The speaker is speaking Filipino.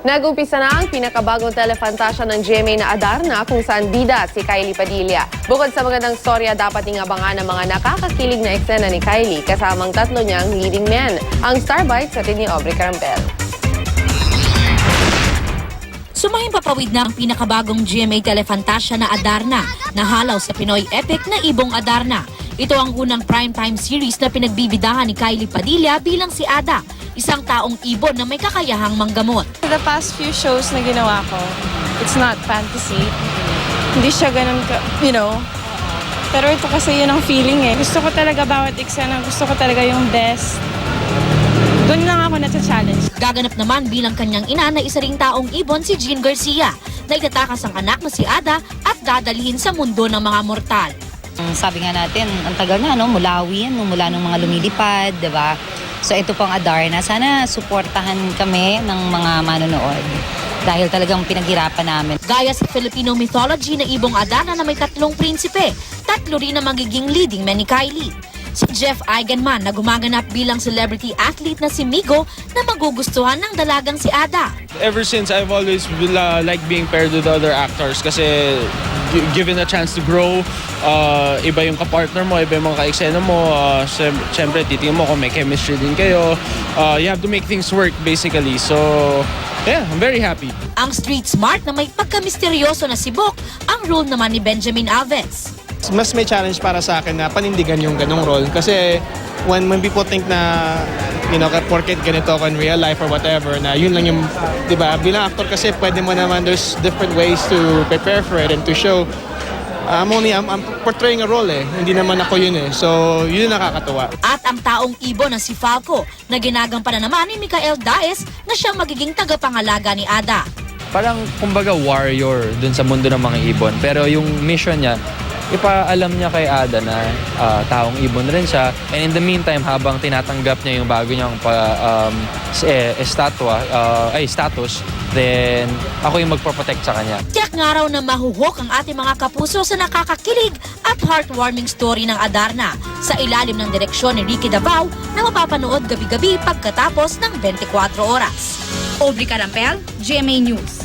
Nag-umpisa na ang pinakabagong telefantasya ng GMA na Adarna kung saan bida si Kylie Padilla. Bukod sa magandang storya, dapat ding abangan ang mga nakakakilig na eksena ni Kylie kasamang tatlo niyang leading men. Ang Star Bites sa ni Aubrey Carampel. Sumahing papawid na ang pinakabagong GMA telefantasya na Adarna na halaw sa Pinoy epic na Ibong Adarna. Ito ang unang primetime series na pinagbibidahan ni Kylie Padilla bilang si Ada, isang taong ibon na may kakayahang manggamot. The past few shows na ginawa ko, it's not fantasy. Hindi siya ganun Pero ito kasi yun ang feeling eh. Gusto ko talaga bawat eksena, gusto ko talaga yung best. Doon lang ako na-challenge. Gaganap naman bilang kanyang ina na isa ring taong ibon si Jean Garcia, na itatakas ang anak na si Ada at dadalhin sa mundo ng mga mortal. Sabi nga natin, ang tagal na, mulawi yan, mula ng mga lumilipad, diba? So ito pong Adarna, sana suportahan kami ng mga manonood dahil talagang pinaghirapan namin. Gaya sa Filipino mythology na Ibong Adarna na may 3 prinsipe, 3 rin na magiging leading men ni Kylie. Si Jeff Eigenman na gumaganap bilang celebrity athlete na si Migo na magugustuhan ng dalagang si Ada. Ever since, I've always liked being paired with other actors kasi given a chance to grow, iba yung kapartner mo, iba yung mga ka-eksena mo, siyempre titingnan mo kung may chemistry din kayo. You have to make things work basically. So, yeah, I'm very happy. Ang street smart na may pagka-misteryoso na si Bok, ang role naman ni Benjamin Alves. Mas may challenge para sa akin na panindigan yung ganong role kasi when people think na porket ganito ako in real life or whatever na yun lang yung, di ba, bilang actor kasi pwede mo naman, there's different ways to prepare for it and to show. I'm portraying a role hindi naman ako yun so yun nakakatuwa. At ang taong ibon na si Falco na ginagampanan naman ni Micael Daes na siyang magiging tagapangalaga ni Ada. Parang kumbaga warrior dun sa mundo ng mga ibon, pero yung mission niya ipaalam niya kay Ada na taong ibon rin siya. And in the meantime, habang tinatanggap niya yung bago niyang status, then ako yung magproprotect sa kanya. Tiyak nga raw na mahuhok ang ating mga kapuso sa nakakakilig at heartwarming story ng Adarna sa ilalim ng direksyon ni Ricky Davao na mapapanood gabi-gabi pagkatapos ng 24 oras. Aubrey Carampel, GMA News.